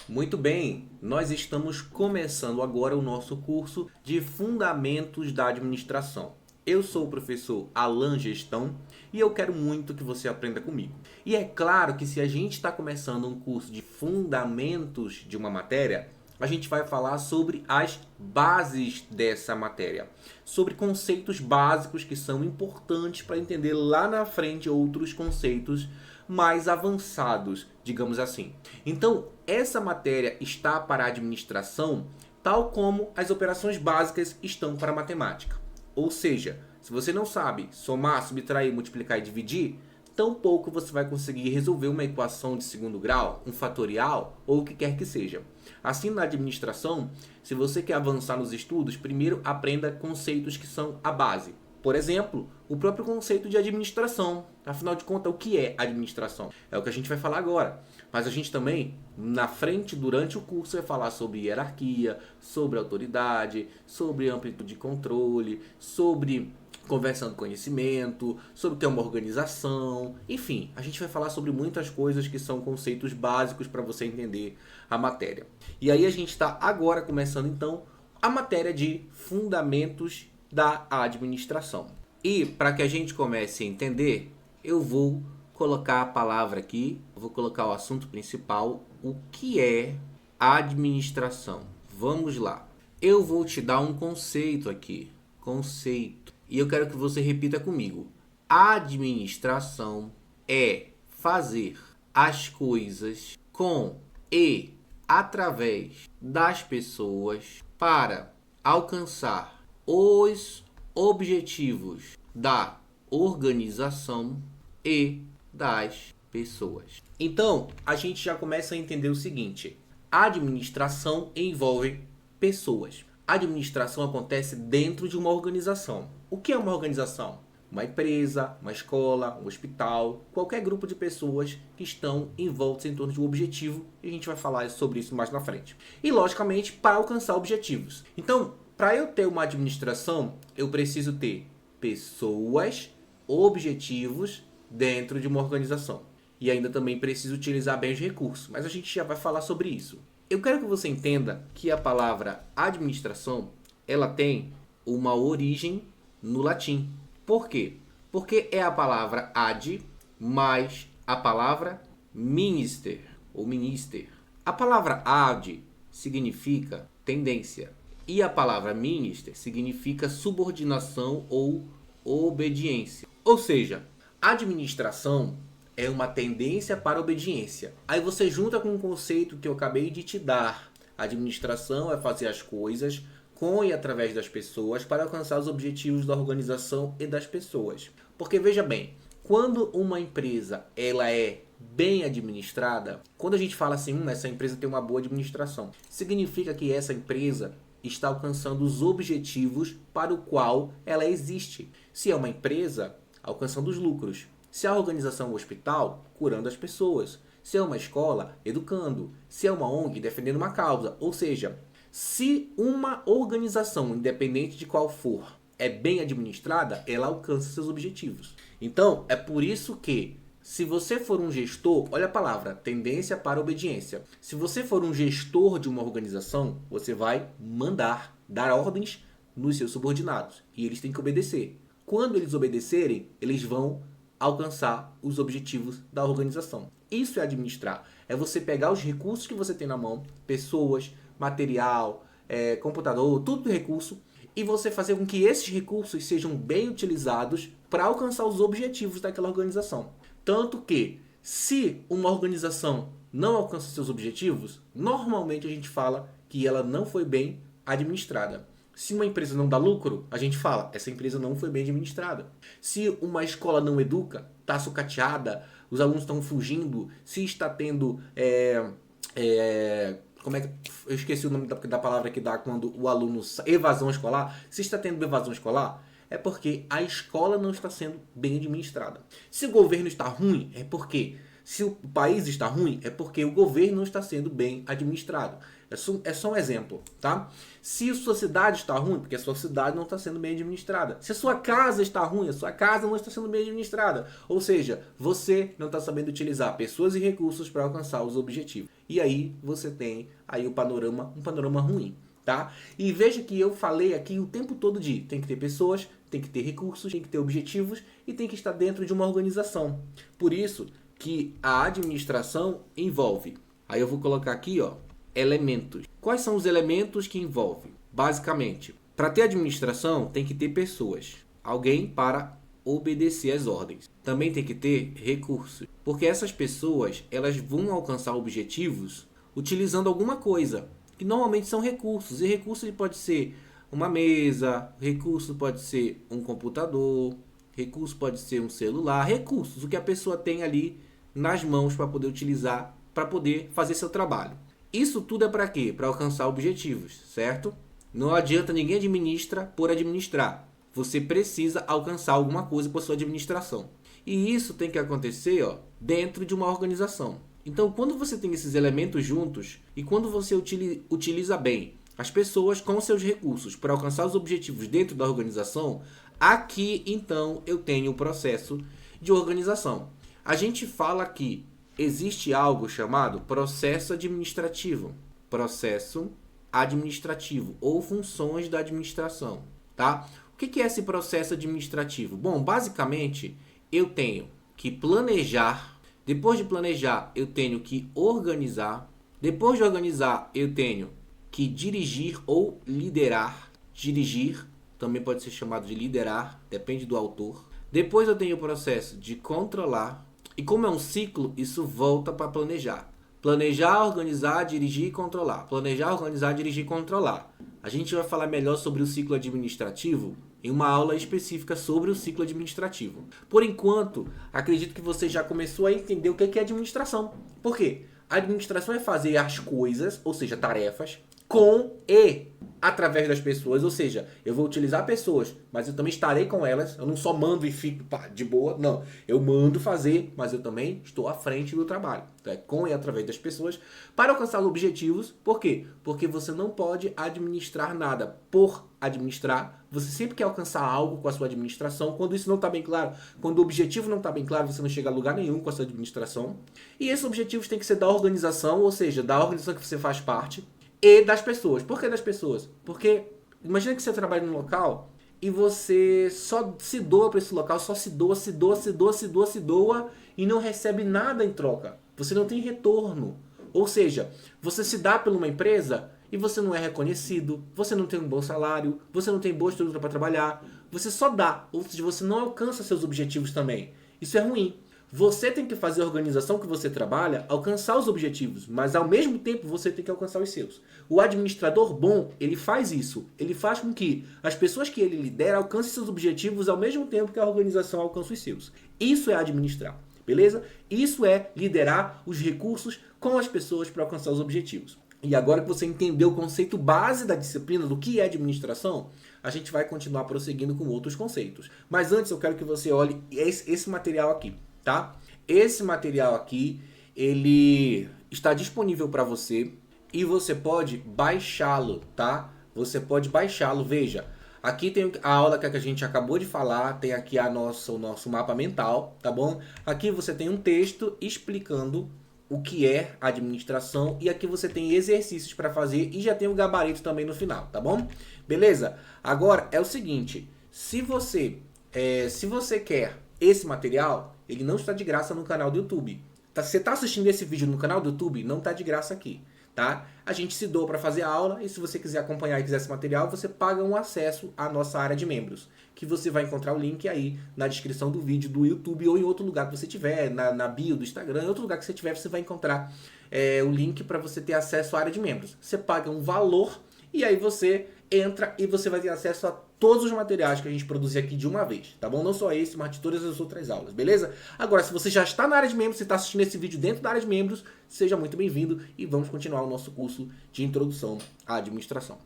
Muito bem, nós estamos começando agora o nosso curso de Fundamentos da Administração. Eu sou o professor Alan Gestão e eu quero muito que você aprenda comigo. E é claro que se a gente está começando um curso de fundamentos de uma matéria, a gente vai falar sobre as bases dessa matéria, sobre conceitos básicos que são importantes para entender lá na frente outros conceitos mais avançados, digamos assim. Então, essa matéria está para a administração, tal como as operações básicas estão para a matemática. Ou seja, se você não sabe somar, subtrair, multiplicar e dividir, tampouco você vai conseguir resolver uma equação de segundo grau, um fatorial ou o que quer que seja. Assim, na administração, se você quer avançar nos estudos, primeiro aprenda conceitos que são a base. Por exemplo, o próprio conceito de administração. Afinal de contas, o que é administração? É o que a gente vai falar agora. Mas a gente também, na frente, durante o curso, vai falar sobre hierarquia, sobre autoridade, sobre amplitude de controle, sobre conversão do conhecimento, sobre o que é uma organização, enfim, a gente vai falar sobre muitas coisas que são conceitos básicos para você entender a matéria. E aí a gente está agora começando então a matéria de fundamentos da administração. E para que a gente comece a entender, eu vou colocar a palavra aqui, vou colocar o assunto principal, o que é administração. Vamos lá. Eu vou te dar um conceito aqui, conceito. E eu quero que você repita comigo. Administração é fazer as coisas com e através das pessoas para alcançar os objetivos da organização e das pessoas. Então, a gente já começa a entender o seguinte: a administração envolve pessoas. A administração acontece dentro de uma organização. O que é uma organização? Uma empresa, uma escola, um hospital, qualquer grupo de pessoas que estão envoltos em torno de um objetivo, e a gente vai falar sobre isso mais na frente. E, logicamente, para alcançar objetivos. Então, para eu ter uma administração, eu preciso ter pessoas, objetivos dentro de uma organização. E ainda também preciso utilizar bem os recursos, mas a gente já vai falar sobre isso. Eu quero que você entenda que a palavra administração, ela tem uma origem no latim. Por quê? Porque é a palavra ad mais a palavra minister ou minister. A palavra ad significa tendência e a palavra minister significa subordinação ou obediência. Ou seja, administração é uma tendência para obediência. Aí você junta com um conceito que eu acabei de te dar. A administração é fazer as coisas com e através das pessoas para alcançar os objetivos da organização e das pessoas. Porque veja bem, quando uma empresa ela é bem administrada, quando a gente fala assim, essa empresa tem uma boa administração, significa que essa empresa está alcançando os objetivos para o qual ela existe. Se é uma empresa, alcançando os lucros. Se é a organização é um hospital, curando as pessoas. Se é uma escola, educando. Se é uma ONG, defendendo uma causa. Ou seja, se uma organização, independente de qual for, é bem administrada, ela alcança seus objetivos. Então, é por isso que, se você for um gestor, olha a palavra, tendência para obediência. Se você for um gestor de uma organização, você vai mandar, dar ordens nos seus subordinados. E eles têm que obedecer. Quando eles obedecerem, eles vão alcançar os objetivos da organização. Isso é administrar. É você pegar os recursos que você tem na mão, pessoas, material, computador, tudo recurso, e você fazer com que esses recursos sejam bem utilizados para alcançar os objetivos daquela organização. Tanto que, se uma organização não alcança seus objetivos, normalmente a gente fala que ela não foi bem administrada. Se uma empresa não dá lucro, a gente fala, essa empresa não foi bem administrada. Se uma escola não educa, está sucateada, os alunos estão fugindo, se está tendo... como é que... Eu esqueci o nome da palavra que dá quando o aluno... Evasão escolar. Se está tendo evasão escolar, é porque a escola não está sendo bem administrada. Se o governo está ruim, é porque Se o país está ruim, é porque o governo não está sendo bem administrado. É só um exemplo, tá? Se a sua cidade está ruim, porque a sua cidade não está sendo bem administrada. Se a sua casa está ruim, a sua casa não está sendo bem administrada. Ou seja, você não está sabendo utilizar pessoas e recursos para alcançar os objetivos. E aí você tem aí um panorama ruim, tá? E veja que eu falei aqui o tempo todo de tem que ter pessoas, tem que ter recursos, tem que ter objetivos e tem que estar dentro de uma organização. Por isso que a administração envolve. Aí eu vou colocar aqui, ó, elementos. Quais são os elementos que envolvem? Basicamente, para ter administração tem que ter pessoas, alguém para obedecer às ordens. Também tem que ter recursos, porque essas pessoas elas vão alcançar objetivos utilizando alguma coisa, que normalmente são recursos. E recurso pode ser uma mesa, recurso pode ser um computador, recurso pode ser um celular, recursos, o que a pessoa tem ali nas mãos para poder utilizar, para poder fazer seu trabalho. Isso tudo é para quê? Para alcançar objetivos, certo? Não adianta ninguém administra por administrar. Você precisa alcançar alguma coisa com a sua administração. E isso tem que acontecer, ó, dentro de uma organização. Então, quando você tem esses elementos juntos e quando você utiliza bem as pessoas com seus recursos para alcançar os objetivos dentro da organização, aqui então eu tenho o processo de organização. A gente fala que existe algo chamado processo administrativo. Processo administrativo ou funções da administração, tá? O que é esse processo administrativo? Bom, basicamente eu tenho que planejar. Depois de planejar, eu tenho que organizar. Depois de organizar, eu tenho que dirigir ou liderar. Dirigir também pode ser chamado de liderar, depende do autor. Depois eu tenho o processo de controlar. E como é um ciclo, isso volta para planejar. Planejar, organizar, dirigir e controlar. Planejar, organizar, dirigir e controlar. A gente vai falar melhor sobre o ciclo administrativo em uma aula específica sobre o ciclo administrativo. Por enquanto, acredito que você já começou a entender o que é administração. Por quê? A administração é fazer as coisas, ou seja, tarefas, com e através das pessoas, ou seja, eu vou utilizar pessoas, mas eu também estarei com elas, eu não só mando e fico de boa, não, eu mando fazer, mas eu também estou à frente do trabalho, então é com e através das pessoas, para alcançar objetivos. Por quê? Porque você não pode administrar nada por administrar, você sempre quer alcançar algo com a sua administração. Quando isso não está bem claro, quando o objetivo não está bem claro, você não chega a lugar nenhum com a sua administração, e esses objetivos têm que ser da organização, ou seja, da organização que você faz parte, e das pessoas. Por que das pessoas? Porque imagina que você trabalha num local e você só se doa para esse local, só se doa e não recebe nada em troca. Você não tem retorno. Ou seja, você se dá por uma empresa e você não é reconhecido, você não tem um bom salário, você não tem boa estrutura para trabalhar, você só dá, ou seja, você não alcança seus objetivos também. Isso é ruim. Você tem que fazer a organização que você trabalha alcançar os objetivos, mas ao mesmo tempo você tem que alcançar os seus. O administrador bom, ele faz isso. Ele faz com que as pessoas que ele lidera alcancem seus objetivos ao mesmo tempo que a organização alcança os seus. Isso é administrar, beleza? Isso é liderar os recursos com as pessoas para alcançar os objetivos. E agora que você entendeu o conceito base da disciplina do que é administração, a gente vai continuar prosseguindo com outros conceitos. Mas antes eu quero que você olhe esse material aqui. Tá? Esse material aqui, ele está disponível para você e você pode baixá-lo, tá? Você pode baixá-lo, veja. Aqui tem a aula que a gente acabou de falar, tem aqui o nosso mapa mental, tá bom? Aqui você tem um texto explicando o que é administração e aqui você tem exercícios para fazer e já tem o gabarito também no final, tá bom? Beleza? Agora é o seguinte, se você quer esse material, ele não está de graça no canal do YouTube. Você está assistindo esse vídeo no canal do YouTube, não está de graça aqui, tá? A gente se doa para fazer a aula e se você quiser acompanhar e quiser esse material, você paga um acesso à nossa área de membros, que você vai encontrar o link aí na descrição do vídeo do YouTube ou em outro lugar que você tiver, na bio do Instagram, em outro lugar que você tiver, você vai encontrar o link para você ter acesso à área de membros. Você paga um valor e aí você entra e você vai ter acesso a todos os materiais que a gente produzir aqui de uma vez, tá bom? Não só esse, mas de todas as outras aulas, beleza? Agora, se você já está na área de membros, você está assistindo esse vídeo dentro da área de membros, seja muito bem-vindo e vamos continuar o nosso curso de introdução à administração.